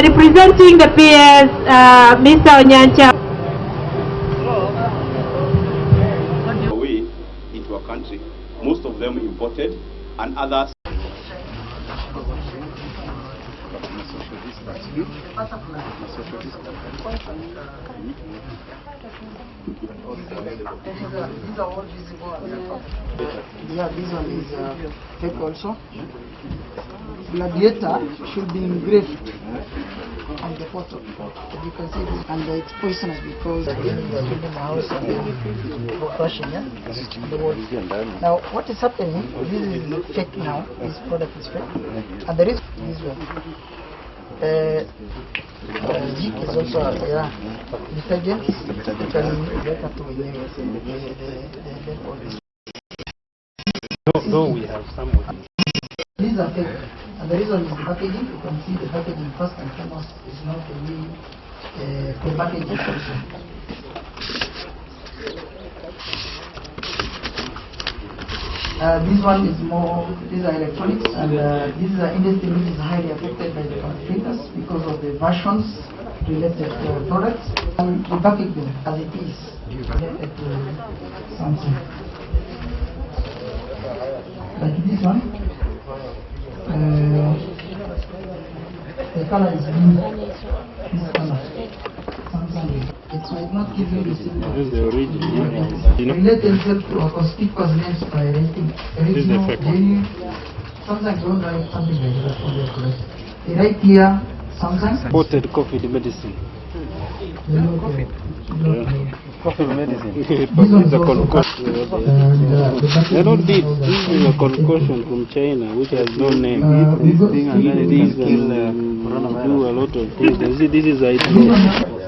Representing the peers, Mr. Onyancha. Away into a country, most of them imported, and others. Yeah, this one is fake also. Gladiator should be engraved on the photo. You can see this, and it's poisonous because in the house for crushing. Yeah? Now, what is happening? This is fake now. This product is fake, and there is this one. Zik is also detergent. You can get up to Though we have some. These are fake, and the reason is the packaging. You can see the packaging first and foremost is not really the packaging also. This one is more, these are electronics, and this is an industry which is highly affected by the counterfeiters because of the versions related to products, and we package them as it is related to something. Like this one, the color is blue. This color, something. It might not give you the signal. This is the original. Relate themselves to a conspicuous names by writing original, genuine. Sometimes don't write something like that for their correct. They write here sometimes. Imported coffee medicine. Coffee. Coffee medicine. It's a concoction. They don't need. This is a concoction from China which has no name. This thing and then it can kill coronavirus. Do a lot of things. This is idea.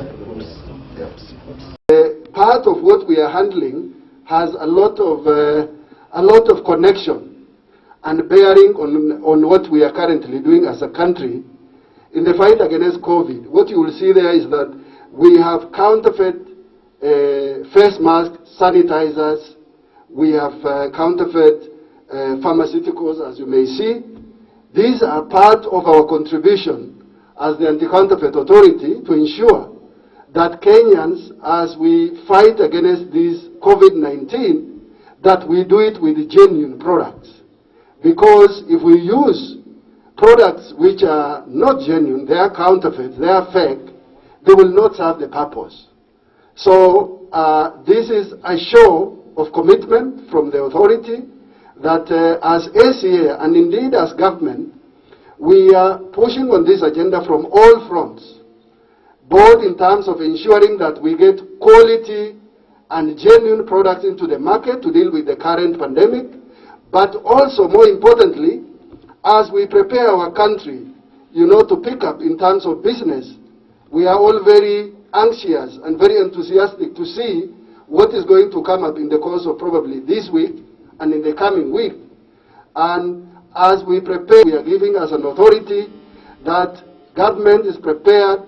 Part of what we are handling has a lot of connection and bearing on what we are currently doing as a country in the fight against COVID. What you will see there is that we have counterfeit face masks, sanitizers, we have counterfeit pharmaceuticals, as you may see. These are part of our contribution as the Anti-Counterfeit Authority to ensure that Kenyans, as we fight against this COVID-19, that we do it with genuine products. Because if we use products which are not genuine, they are counterfeit, they are fake, they will not serve the purpose. So this is a show of commitment from the authority that as ACA and indeed as government, we are pushing on this agenda from all fronts, both in terms of ensuring that we get quality and genuine products into the market to deal with the current pandemic, but also, more importantly, as we prepare our country, to pick up in terms of business. We are all very anxious and very enthusiastic to see what is going to come up in the course of probably this week and in the coming week. And as we prepare, we are giving as an authority that government is prepared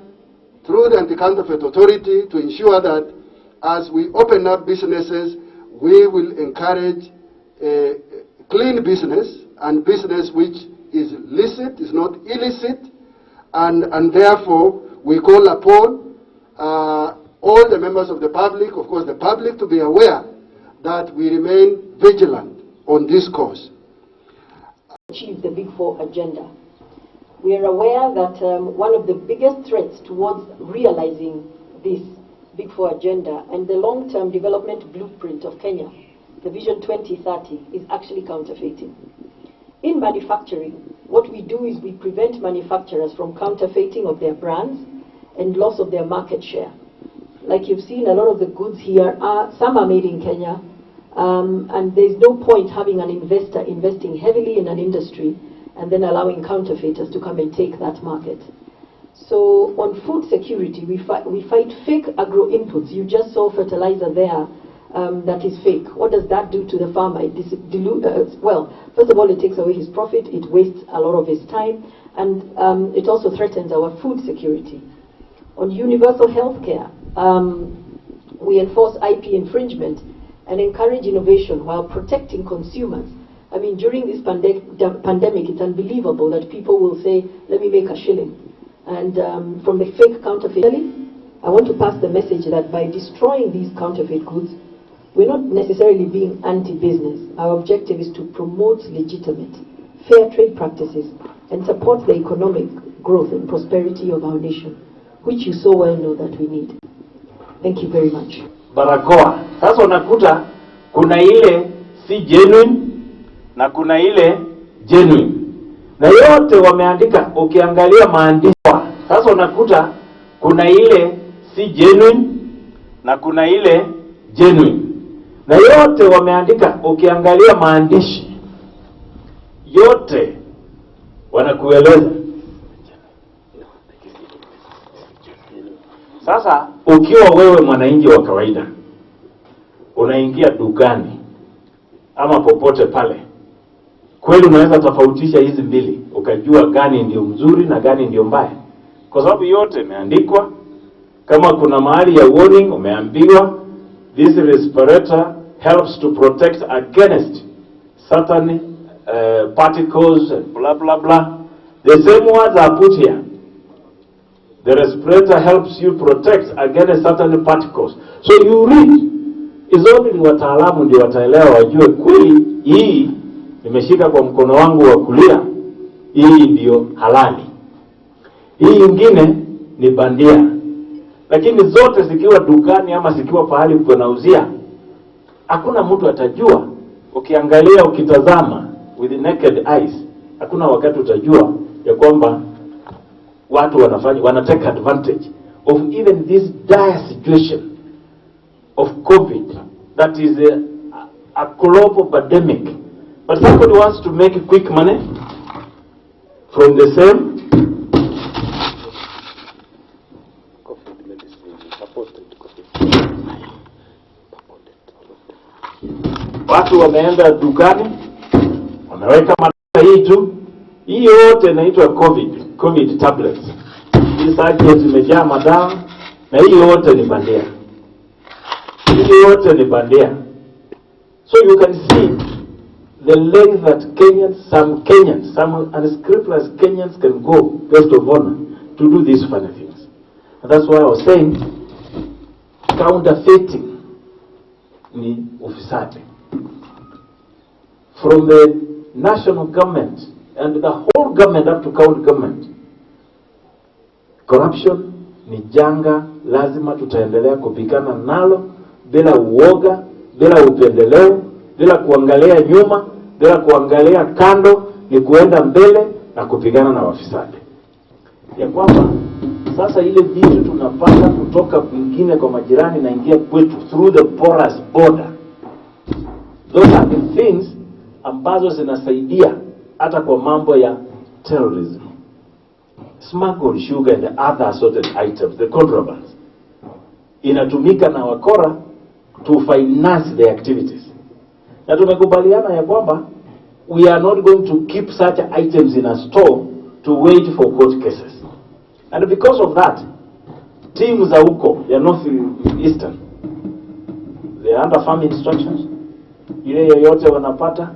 through the Anti-Counterfeit Authority to ensure that as we open up businesses, we will encourage clean business and business which is licit, is not illicit, and therefore we call upon all the members of the public, of course the public, to be aware that we remain vigilant on this cause. Achieve the Big Four agenda. We are aware that one of the biggest threats towards realizing this Big Four agenda and the long-term development blueprint of Kenya, the Vision 2030, is actually counterfeiting. In manufacturing, what we do is we prevent manufacturers from counterfeiting of their brands and loss of their market share. Like you've seen, a lot of the goods here some are made in Kenya, and there's no point having an investor investing heavily in an industry and then allowing counterfeiters to come and take that market. So on food security, we fight fake agro inputs. You just saw fertilizer there that is fake. What does that do to the farmer? It well, first of all, it takes away his profit, it wastes a lot of his time, and it also threatens our food security. On universal health care, we enforce IP infringement and encourage innovation while protecting consumers. I mean, during this pandemic, it's unbelievable that people will say, let me make a shilling. And from the fake counterfeit, I want to pass the message that by destroying these counterfeit goods, we're not necessarily being anti-business. Our objective is to promote legitimate, fair trade practices and support the economic growth and prosperity of our nation, which you so well know that we need. Thank you very much. Barakoa. Sasa unakuta kuna ile si genuine na kuna ile genuine. Na yote wameandika, ukiangalia maandishi. Sasa unakuta kuna ile si genuine na kuna ile genuine. Na yote wameandika, ukiangalia maandishi yote wanakueleza. Sasa ukiwa wewe mwananchi wa kawaida unaingia dukani ama popote pale, kweli unaweza tofautisha hizi mbili ukajua gani ndio mzuri na gani ndio mbaya, kwa sababu yote imeandikwa. Kama kuna mahali ya warning umeambiwa this respirator helps to protect against certain particles and blah blah blah. The same words are put here. The respirator helps you protect against certain particles. So you read. Hizo ni wataalamu ndio wataelewa, wajue kweli hii nimeshika kwa mkono wangu wa kulia, hii ndio halali, hii nyingine ni bandia. Lakini zote zikiwa dukani ama zikiwa pahali kunauzia, hakuna mtu atajua. Ukiangalia, ukitazama with the naked eyes, hakuna wakati utajua ya kwamba watu wanatake advantage of even this dire situation of COVID that is a global pandemic. But somebody wants to make quick money from the same watu wameenda dukani, wameweka madawa hii tu. Hii yote inaitwa COVID tablets. Hii sachets zimejaa madawa na hii yote ni bandia. Hii yote ni bandia. So you can see the length that some unscrupulous Kenyans can go, based of honor, to do these funny things. And that's why I was saying, counterfeiting ni ufisadi. From the national government and the whole government up to county government, corruption ni janga, lazima tutaendelea kupigana nalo bila uoga, bila upendeleo, bila kuangalia nyuma, bila kuangalia kando, ni kuenda mbele na kupigana na wafisadi. Ya kwamba sasa ile vitu tunapata kutoka kwingine kwa majirani na ingia kwetu through the porous border, those are the things ambazo zinasaidia hata kwa mambo ya terrorism, smuggled sugar and other assorted items, the contrabands. Inatumika na wakora to finance the activities. Na tumekubaliana ya kwamba we are not going to keep such items in a store to wait for court cases. And because of that, teams za huko ya Northeastern, they are under firm instructions. Ile yoyote wanapata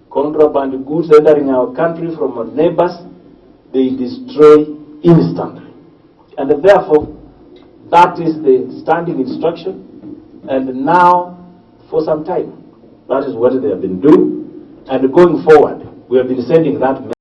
contraband goods entering our country from our neighbors, they destroy instantly. And therefore, that is the standing instruction. And now, for some time, that is what they have been doing. And going forward, we have been sending that message.